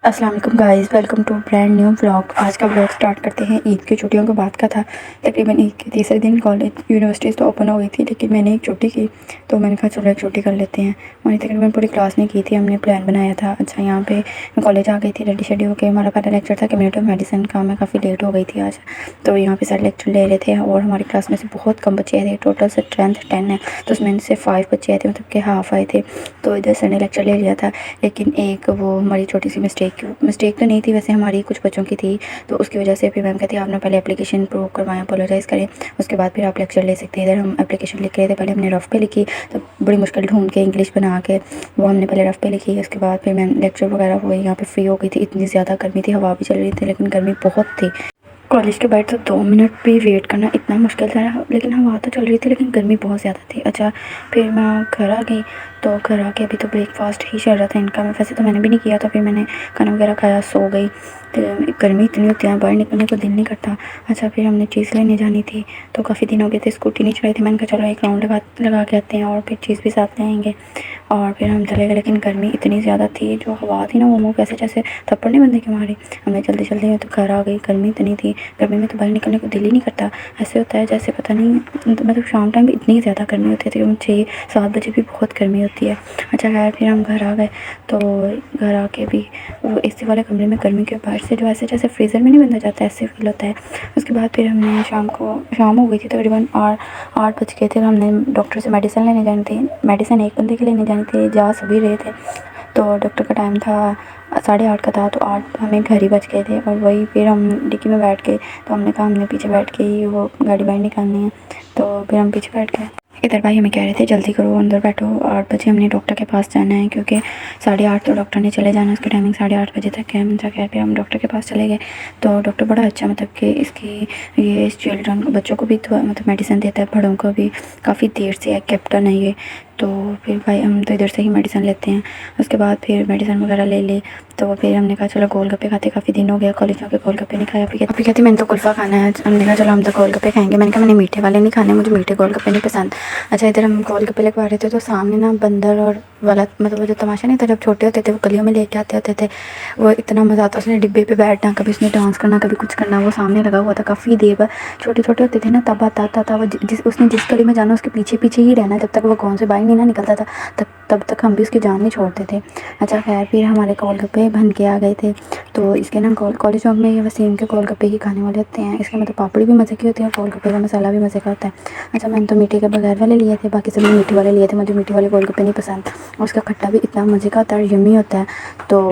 अस्सलाम वालेकुम guys, welcome to brand new vlog. आज का व्लॉग स्टार्ट करते हैं ईद की छुट्टियों के बाद का था। तकरीबन ईद के तीसरे दिन कॉलेज यूनिवर्सिटीज़ तो ओपन हो गई थी, लेकिन मैंने एक छुट्टी की तो मैंने कहा चलो एक छुट्टी कर लेते हैं। मैंने तकरीबन पूरी क्लास ने की थी, हमने प्लान बनाया था। अच्छा, यहाँ पे मैं कॉलेज आ गई थी रेडी शेडी होकर। हमारा पहला लेक्चर था कम्युनिटी ऑफ मेडिसिन का। मैं काफ़ी लेट हो गई थी आज, तो यहाँ पे सारे लेक्चर ले रहे थे और हमारी क्लास में से बहुत कम बच्चे आए थे। टोटल से स्ट्रेंथ 10 है, तो उसमें से 5 बच्चे आए थे, मतलब कि हाफ आए थे। तो इधर सर ने लेक्चर ले लिया था, लेकिन एक वो हमारी छोटी सी मिस्टेक तो नहीं थी वैसे, हमारी कुछ बच्चों की थी। तो उसकी वजह से फिर मैम कहती है आपने पहले एप्लीकेशन प्रूव करवाएं, अपोलोजाइज़ करें, उसके बाद फिर आप लेक्चर ले सकते हैं। इधर हम एप्लीकेशन लिख रहे थे, पहले हमने रफ़ पे लिखी, तो बड़ी मुश्किल ढूंढ के इंग्लिश बना के वो हमने पहले रफ़ पे लिखी। उसके बाद फिर मैम लेक्चर वगैरह हुए, यहाँ पे फ्री हो गई थी। इतनी ज़्यादा गर्मी थी, हवा भी चल रही थी, लेकिन गर्मी बहुत थी। कॉलेज के बाहर तो 2 मिनट भी वेट करना इतना मुश्किल था, लेकिन हवा तो चल रही थी, लेकिन गर्मी बहुत ज़्यादा थी। अच्छा, फिर मैं घर आ गई, तो घर आके अभी तो ब्रेकफास्ट ही चल रहा था इनका। मैं वैसे तो मैंने भी नहीं किया था, फिर मैंने खाना वगैरह खाया, सो गई। तो गर्मी इतनी होती है, बाहर निकलने को दिल नहीं करता। अच्छा, फिर हमने चीज़ लेने जानी थी, तो काफ़ी दिन हो गए थे स्कूटी नहीं चलाई थी। मैंने कहा चलो एक राउंड लगा के आते हैं और फिर चीज़ भी साथ ले आएंगे। और फिर हम चले गए, लेकिन गर्मी इतनी ज़्यादा थी, जो हवा थी ना वो मुँह पे ऐसे जैसे थप्पड़ नहीं बनते कि हमारी। हमने जल्दी जल्दी में तो घर आ गई। गर्मी इतनी थी, गर्मी में तो बाहर निकलने को दिल ही नहीं करता। ऐसे होता है जैसे पता नहीं, मतलब शाम टाइम भी इतनी ज़्यादा गर्मी होती है, तो 6-7 बजे भी बहुत गर्मी होती है। अच्छा खैर, फिर हम घर आ गए, तो घर आके भी वो एसी वाले कमरे में गर्मी के बाहर से जो ऐसे जैसे फ्रीज़र में नहीं बंदा जाता, ऐसे फील होता है। उसके बाद फिर हमने शाम हो गई थी, तकरीबन 8 बज गए थे। हमने डॉक्टर से मेडिसिन लेने जानी थी। मेडिसिन एक बंदे की लेने जानी थी, जा सभी रहे थे। तो डॉक्टर का टाइम था 8:30 का था, तो 8 हमें घर ही बच गए थे। और वही फिर हम डिक्की में बैठ के, तो हमने कहा हमने पीछे बैठ के ही वो गाड़ी बाहर निकालनी है, तो फिर हम पीछे बैठ गए। इधर भाई हमें कह रहे थे जल्दी करो, अंदर बैठो, 8 बजे हमने डॉक्टर के पास जाना है, क्योंकि 8:30 तो डॉक्टर ने चले जाना, उसकी टाइमिंग 8:30 बजे तक है। मतलब क्या, फिर हम डॉक्टर के पास चले गए। तो डॉक्टर बड़ा अच्छा, मतलब कि इस चिल्ड्रन को, बच्चों को भी तो मतलब मेडिसिन देता है, बड़ों को भी। काफ़ी देर से है, कैप्टन है ये। तो फिर भाई हम तो इधर से ही मेडिसिन लेते हैं। उसके बाद फिर मेडिसिन वगैरह ले ली, तो फिर हमने कहा चलो गोलगप्पे खाते, काफ़ी दिन हो गया कॉलेज में गोलगप्पे नहीं खाया। अभी कहती मैंने तो कुल्फ़ा खाना है। हमने कहा चलो हम तो गोलगप्पे खाएंगे। मैंने कहा मैंने मीठे वाले नहीं खाने, मुझे मीठे गोलगप्पे नहीं पसंद। अच्छा, इधर हम गोलगप्पे लगवा रहे थे, तो सामने ना बंदर और वाला, मतलब वो जो तमाशा नहीं था, जब छोटे होते थे वो गलियों में लेके आते होते थे, वो इतना मज़ा आता। उसने डिब्बे पे बैठना, कभी उसने डांस करना, कभी कुछ करना, वो सामने लगा हुआ था काफ़ी देर बाद। छोटे छोटे होते थे ना, तब आता था वो, उसने जिस गली में जाना उसके पीछे पीछे ही रहना, जब तक वो गाँव से बाहर नहीं ना निकलता था, तब तक हम भी उसकी जान नहीं छोड़ते थे। अच्छा खैर, फिर हमारे गोलगप्पे बन के आ गए थे। तो इसके ना कॉलेज चौक में ये वसीम के गोलगप्पे ही खाने वाले होते हैं। इसके मतलब पापड़ी भी मज़े की होती है और गोलगप्पे का मसाला भी मज़े का होता है। अच्छा, मैंने तो मीठे के बगैर वाले लिए थे, बाकी सभी मीठे वाले लिए थे। मुझे मीठे वाले गोलगप्पे नहीं पसंद, और उसका खट्टा भी इतना मज़े का होता है, यम्मी होता है। तो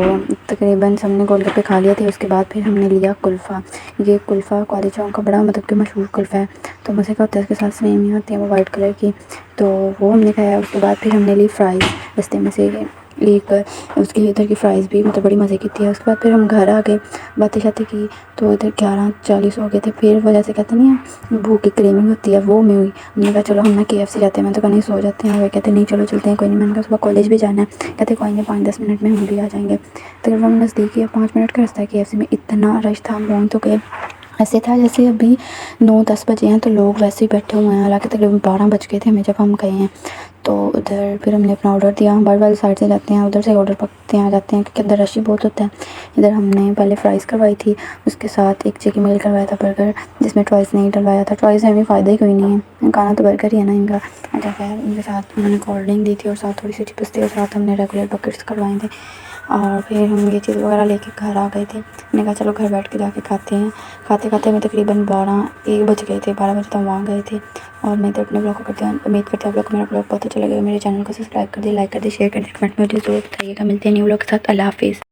तकरीबन सबने गोलगप्पे खा लिए थे। उसके बाद फिर हमने लिया कुल्फ़ा। ये कुल्फ़ा कॉलेज चौक का बड़ा मतलब कि मशहूर कुल्फ़ा है, तो मज़े का होता है। उसके साथ सेवइयां होती हैं वो वाइट कलर की, तो वो हमने खाया। उसके बाद फिर हमने ली फ्राइज़, रास्ते में से एक उसकी इधर की फ़्राइज़ भी मतलब बड़ी मज़े की थी। उसके बाद फिर हम घर आ गए, बातें शातें की, तो इधर 11:40 हो गए थे। फिर वो जैसे कहते नहीं है भूख की क्रेविंग होती है, वो में हुई। हमने कहा चलो हम ना KFC जाते हैं। मैं तो कहा नहीं, सो जाते हैं। वो कहते नहीं चलो चलते हैं, कोई नहीं। मैंने कहा सुबह कॉलेज भी जाना है। कहते कोई नहीं, 5-10 मिनट में हम भी आ जाएंगे। तकरीबन नज़दीक ही 5 मिनट का रास्ता है KFC में। इतना रश था, हम पहुँच तो गए। ऐसे था जैसे अभी 9-10 बजे हैं, तो लोग वैसे ही बैठे हुए हैं, हालांकि तकरीबन 12 बज गए थे हमें जब हम गए हैं। तो उधर फिर हमने अपना ऑर्डर दिया। हम बार वाली साइड से जाते हैं, उधर से ऑर्डर पकड़ते हैं, आ जाते हैं, क्योंकि अंदर रश ही बहुत होता है। इधर हमने पहले फ़्राइज़ करवाई थी, उसके साथ एक चिकन मील करवाया था, बर्गर जिसमें चॉइस नहीं डलवाया था। चॉइस में भी फ़ायदा ही कोई नहीं है, खाना तो बर्गर ही है ना इनका। अच्छा खैर, उनके साथ उन्होंने कोल्ड ड्रिंक दी थी और साथ थोड़ी सी चिप्स थी, और साथ हमने रेगुलर बकेट्स करवाए थे। और फिर हम ये चीज़ वगैरह लेके घर आ गए थे। मैंने कहा चलो घर बैठ के जाके खाते हैं। खाते खाते हमें तकरीबन 12-1 बज गए थे। 12 बजे तो हम वहाँ गए थे। और मैं तो अपने ब्लॉग को करते हैं, उम्मीद करते हैं आप लोग को मेरा ब्लॉग बहुत अच्छा लगेगा। मेरे चैनल को सब्सक्राइब कर दिए, लाइक कर दिए, शेयर कर दिए, कमेंट में मुझे ज़रूर बताइएगा। मिलते हैं न्यू ब्लॉग के साथ। अल्लाह हाफिज़।